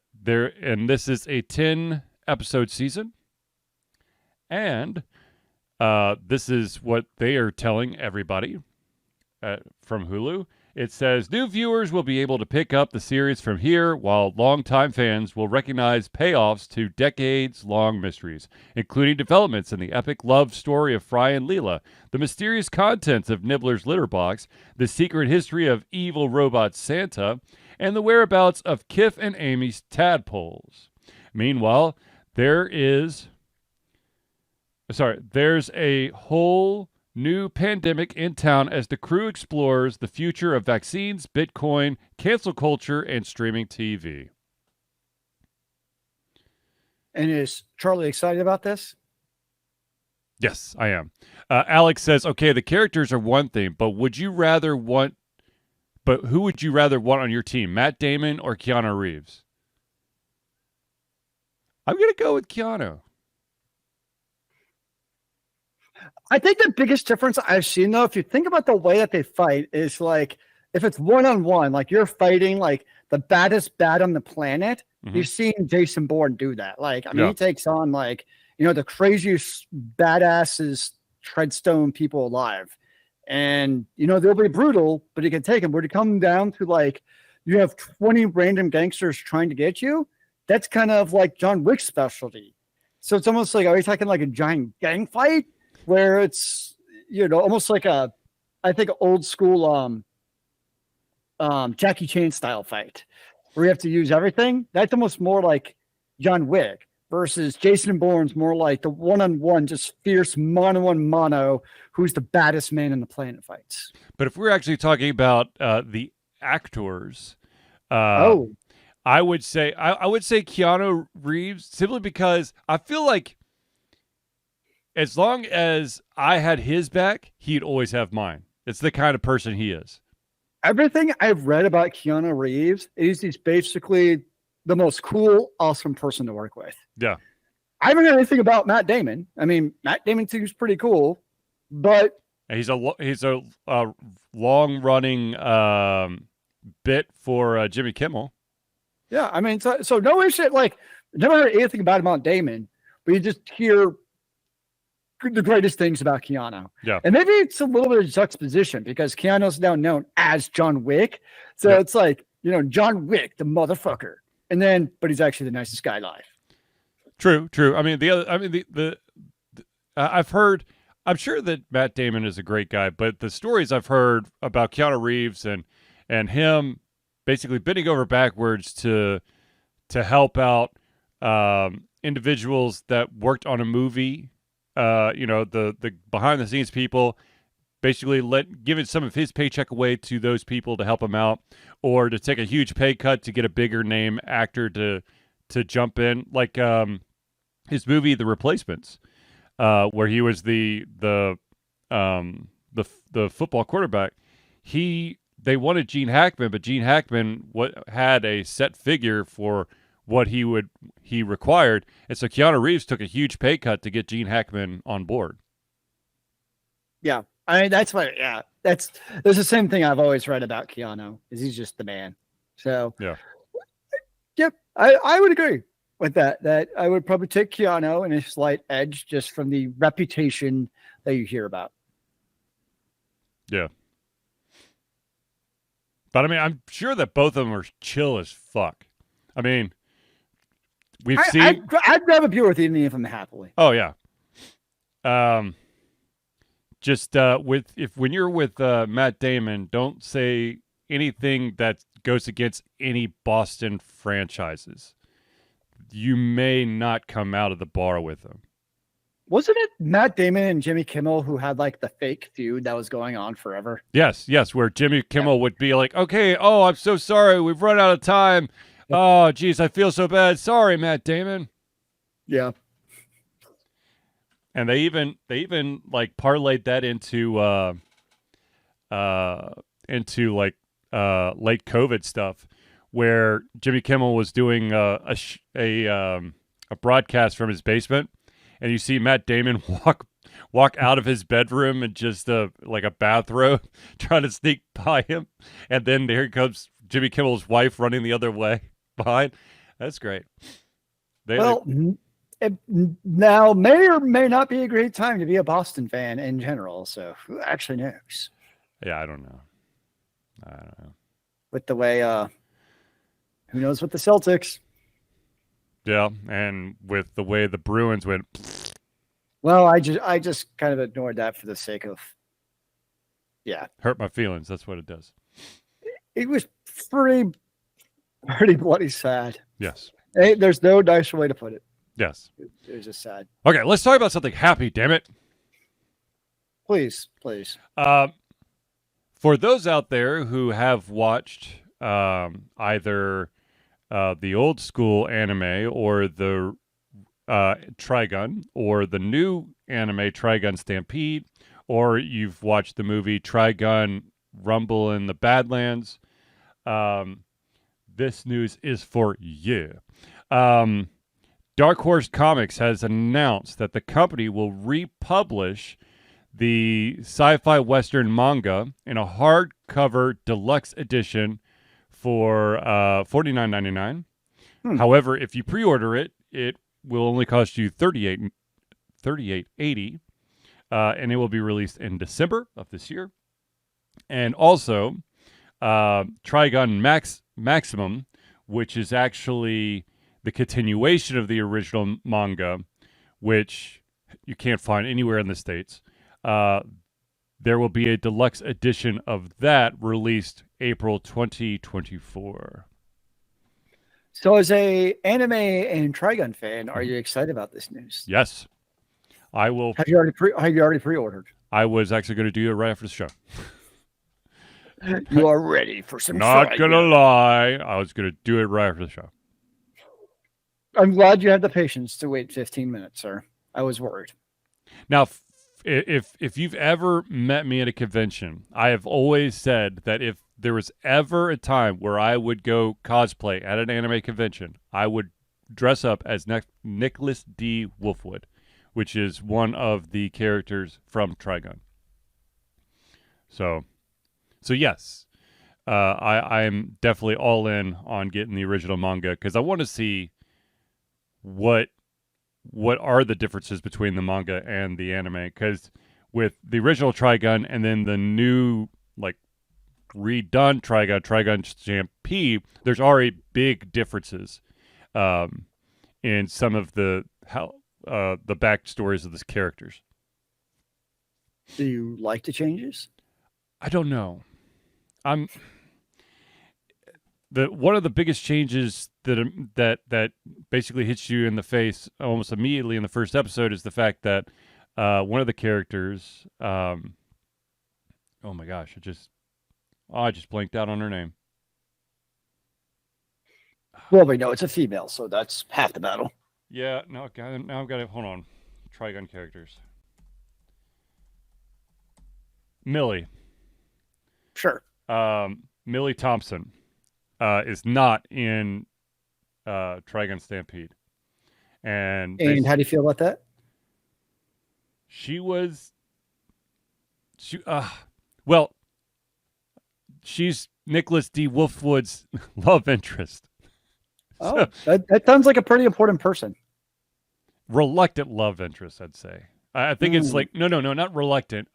this is a 10-episode season. And this is what they are telling everybody from Hulu. It says, new viewers will be able to pick up the series from here, while longtime fans will recognize payoffs to decades-long mysteries, including developments in the epic love story of Fry and Leela, the mysterious contents of Nibbler's litter box, the secret history of evil robot Santa, and the whereabouts of Kif and Amy's tadpoles. Meanwhile, there's a whole new pandemic in town as the crew explores the future of vaccines, Bitcoin, cancel culture, and streaming TV. And is Charlie excited about this? Yes, I am. Alex says, okay, the characters are one thing, but who would you rather want on your team, Matt Damon or Keanu Reeves? I'm going to go with Keanu. I think the biggest difference I've seen, though, if you think about the way that they fight, is like if it's one-on-one, like you're fighting like the baddest bat on the planet, you've seen Jason Bourne do that. Like, I mean, he takes on like, the craziest badasses treadstone people alive. And, they'll be brutal, but you can take them. But to come down to like, you have 20 random gangsters trying to get you, that's kind of like John Wick's specialty. So it's almost like, are you talking like a giant gang fight? Where it's, almost like I think old school Jackie Chan style fight where you have to use everything. That's almost more like John Wick versus Jason Bourne's more like the one-on-one, just fierce mono who's the baddest man in the planet fights. But if we're actually talking about the actors, I would say Keanu Reeves, simply because I feel like as long as I had his back, he'd always have mine. It's the kind of person he is. Everything I've read about Keanu Reeves is he's basically the most cool, awesome person to work with. Yeah. I haven't heard anything about Matt Damon. I mean, Matt Damon seems pretty cool, but he's a long-running bit for Jimmy Kimmel. Yeah, I mean, so no issue. Like, never heard anything about Matt Damon, but you just hear the greatest things about Keanu. Yeah. And maybe it's a little bit of juxtaposition because Keanu's now known as John Wick. So it's like, John Wick, the motherfucker. And then, but he's actually the nicest guy alive. True. I mean, I'm sure that Matt Damon is a great guy, but the stories I've heard about Keanu Reeves and him basically bending over backwards to help out individuals that worked on a movie, the behind the scenes people, basically giving some of his paycheck away to those people to help him out, or to take a huge pay cut to get a bigger name actor to jump in, like his movie The Replacements, where he was the football quarterback. They wanted Gene Hackman, but Gene Hackman had a set figure for what he required, and so Keanu Reeves took a huge pay cut to get Gene Hackman on board. Yeah, I mean that's the same thing I've always read about Keanu, is he's just the man. So yep, I would agree with that. That I would probably take Keanu and a slight edge just from the reputation that you hear about. Yeah. But I mean, I'm sure that both of them are chill as fuck. I mean, I'd grab a beer with any of them happily. Oh yeah. Just when you're with Matt Damon, don't say anything that goes against any Boston franchises. You may not come out of the bar with him. Wasn't it Matt Damon and Jimmy Kimmel who had like the fake feud that was going on forever? Yes, where Jimmy Kimmel would be like, okay, oh, I'm so sorry. We've run out of time. Oh, geez, I feel so bad. Sorry, Matt Damon. Yeah. And they even like parlayed that into like late COVID stuff, where Jimmy Kimmel was doing a broadcast from his basement, and you see Matt Damon walk out of his bedroom in just like a bathrobe, trying to sneak by him, and then here comes Jimmy Kimmel's wife running the other way behind. That's great. It now may or may not be a great time to be a Boston fan in general. So who actually knows? Yeah, I don't know. With the way, who knows with the Celtics? Yeah, and with the way the Bruins went. Well, I just kind of ignored that for the sake of, hurt my feelings. That's what it does. It was pretty bloody sad. Yes. Hey, there's no nicer way to put it. Yes. It was just sad. Okay, let's talk about something happy, damn it. Please. For those out there who have watched either the old school anime or the Trigun, or the new anime Trigun Stampede, or you've watched the movie Trigun Rumble in the Badlands, this news is for you. Dark Horse Comics has announced that the company will republish the sci-fi western manga in a hardcover deluxe edition for $49.99. However, if you pre-order it, it will only cost you $38.80, and it will be released in December of this year. And also, Trigun Maximum, which is actually the continuation of the original manga, which you can't find anywhere in the States. There will be a deluxe edition of that released April 2024. So as a anime and Trigun fan, are you excited about this news? Yes. I will. Have you already pre-ordered? I was actually going to do it right after the show. You are ready for some Not going to lie. I was going to do it right after the show. I'm glad you had the patience to wait 15 minutes, sir. I was worried. Now, if you've ever met me at a convention, I have always said that if there was ever a time where I would go cosplay at an anime convention, I would dress up as Nicholas D. Wolfwood, which is one of the characters from Trigun. So yes, I'm definitely all in on getting the original manga, because I want to see what are the differences between the manga and the anime, because with the original Trigun and then the new, like, redone Trigun Stampede, there's already big differences in some of the backstories of the characters. Do you like the changes? I don't know. One of the biggest changes that basically hits you in the face almost immediately in the first episode is the fact that one of the characters, oh my gosh, I just blanked out on her name. Well, we know it's a female, so that's half the battle. Yeah, now I've got to hold on. Trigun characters. Millie. Sure. Millie Thompson is not in Trigun Stampede. And how do you feel about that? She's Nicholas D. Wolfwood's love interest. Oh, that sounds like a pretty important person. Reluctant love interest, I'd say. I think it's like no, not reluctant.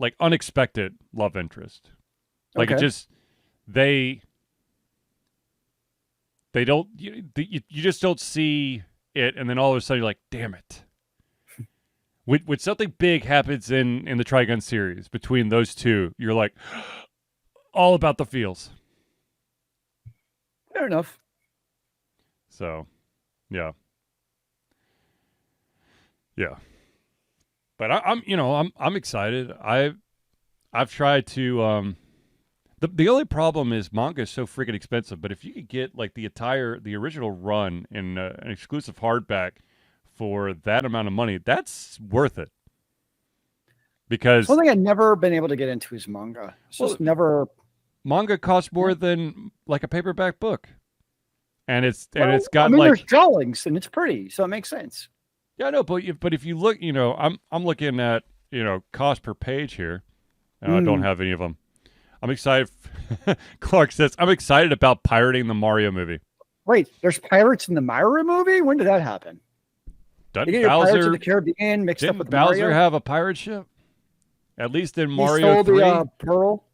Like unexpected love interest. Like it just they don't you just don't see it, and then all of a sudden you're like, damn it. When something big happens in the Trigun series between those two, you're like, all about the feels. Fair enough. So, yeah. Yeah. But I'm excited. I've tried to the only problem is manga is so freaking expensive, but if you could get like the original run in an exclusive hardback for that amount of money, that's worth it. Because something I've never been able to get into is manga. It's just never. Manga costs more than like a paperback book, and it's got I mean, like there's drawings and it's pretty, so it makes sense. Yeah, no, but if you look, I'm looking at cost per page here. I don't have any of them. I'm excited. Clark says I'm excited about pirating the Mario movie. Wait, there's pirates in the Mario movie? When did that happen? Doesn't you get Bowser, Pirates of the Caribbean mixed up with Bowser Mario? have a pirate ship? At least in He Mario stole 3? the pearl,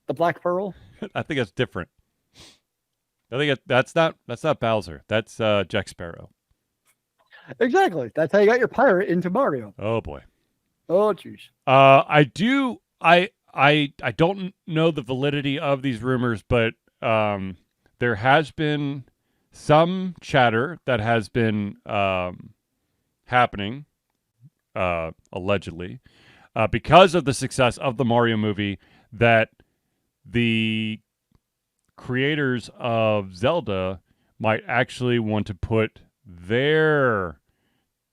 the black pearl. I think that's different. I think that's not Bowser. That's Jack Sparrow. Exactly. That's how you got your pirate into Mario. Oh boy. Oh jeez. I don't know the validity of these rumors, but there has been some chatter that has been happening, allegedly, because of the success of the Mario movie, that the creators of Zelda might actually want to put their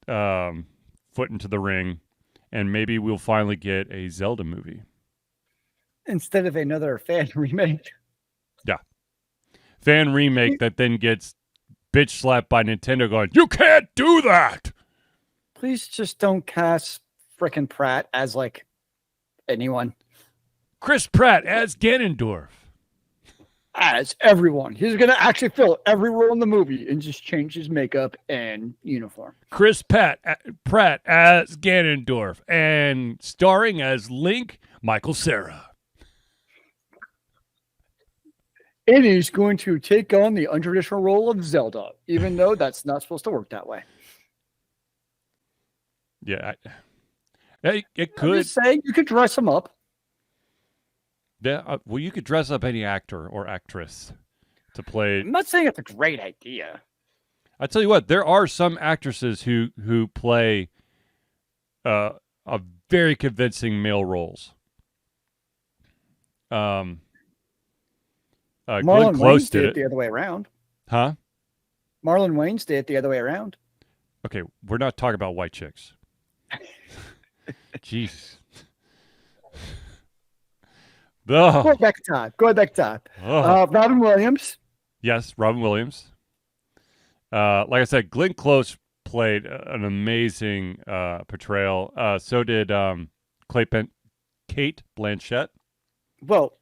foot into the ring, and maybe we'll finally get a Zelda movie. Instead of another fan remake. Yeah. Fan remake that then gets bitch slapped by Nintendo going, "You can't do that!" Please just don't cast frickin' Pratt as, like, anyone. Chris Pratt as Ganondorf. As everyone. He's going to actually fill every role in the movie and just change his makeup and uniform. Chris Pratt as Ganondorf, and starring as Link, Michael Cera. And he's going to take on the untraditional role of Zelda, even though that's not supposed to work that way. Yeah, it could. I'm just saying, you could dress him up. Yeah, well, you could dress up any actor or actress to play. I'm not saying it's a great idea. I tell you what, there are some actresses who play a very convincing male roles. Marlon Glenn Close did it the other way around. Huh? Marlon Wayans did it the other way around. Okay, we're not talking about white chicks. Jeez. Go back to time. Robin Williams. Yes, Robin Williams. Like I said, Glenn Close played an amazing portrayal. So did Kate Blanchett. Well,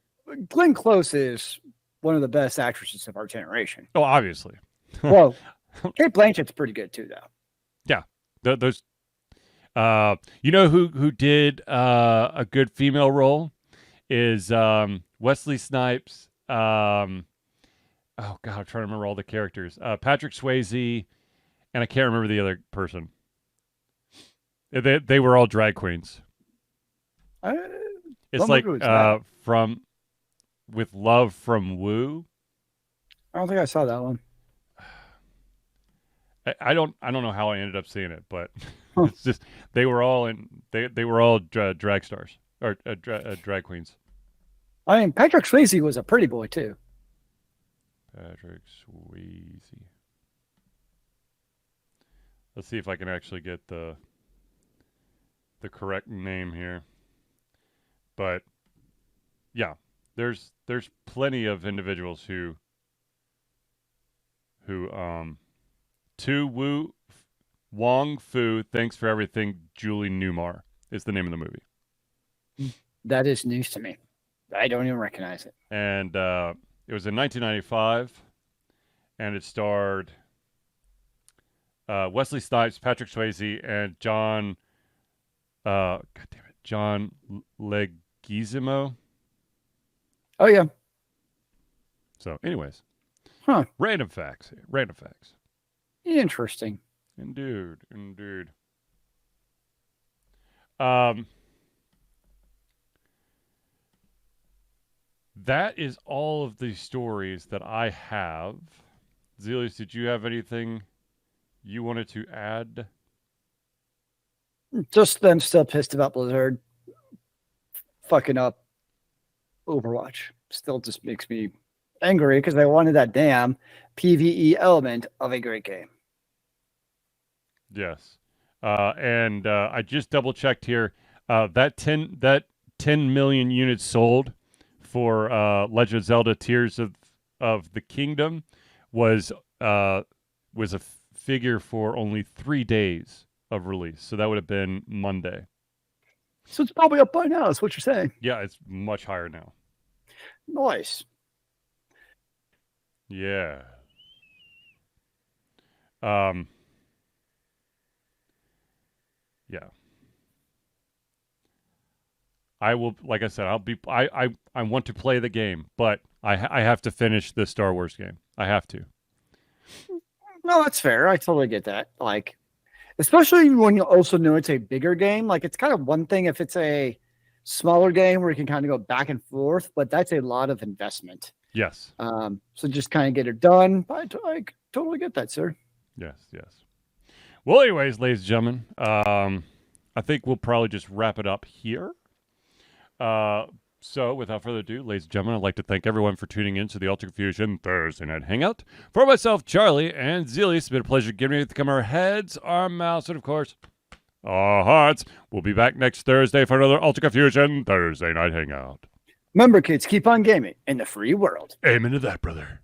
Glenn Close is one of the best actresses of our generation. Oh, obviously. Well, Kate Blanchett's pretty good too, though. Yeah, those. You know who did a good female role is Wesley Snipes. Oh God, I'm trying to remember all the characters. Patrick Swayze, and I can't remember the other person. They were all drag queens. It's like from With Love from Woo. I don't think I saw that one. I don't know how I ended up seeing it, but it's just they were all drag stars or drag queens. I mean, Patrick Swayze was a pretty boy too. Patrick Swayze. Let's see if I can actually get the correct name here. But yeah, there's plenty of individuals who Tu Wong Fu, Thanks for Everything, Julie Newmar is the name of the movie. That is news to me. I don't even recognize it. And it was in 1995, and it starred Wesley Snipes, Patrick Swayze, and John Leguizamo. Oh yeah. So, anyways, Random facts. Interesting. Indeed. That is all of the stories that I have Zealeus, did you have anything you wanted to add? Just I'm still pissed about Blizzard fucking up Overwatch. Still just makes me angry because I wanted that damn PvE element of a great game. Yes. And I just double checked here. That 10 million units sold for Legend of Zelda Tears of the Kingdom was a figure for only 3 days of release. So that would have been Monday. So it's probably up by now, is what you're saying. Yeah, it's much higher now. Nice. Yeah. Yeah. I will, like I said, I want to play the game, but I have to finish the Star Wars game. I have to. No, that's fair. I totally get that. Like, especially when you also know it's a bigger game. Like, it's kind of one thing if it's a smaller game where you can kind of go back and forth, but that's a lot of investment. Yes. So just kind of get it done. I totally get that, sir. Yes, yes. Well, anyways, ladies and gentlemen, I think we'll probably just wrap it up here. So, without further ado, ladies and gentlemen, I'd like to thank everyone for tuning in to the Ultra Confusion Thursday Night Hangout. For myself, Charlie, and Zealeus, it's been a pleasure giving you to come our heads, our mouths, and of course, our hearts. We'll be back next Thursday for another Ultra Confusion Thursday Night Hangout. Remember, kids, keep on gaming in the free world. Amen to that, brother.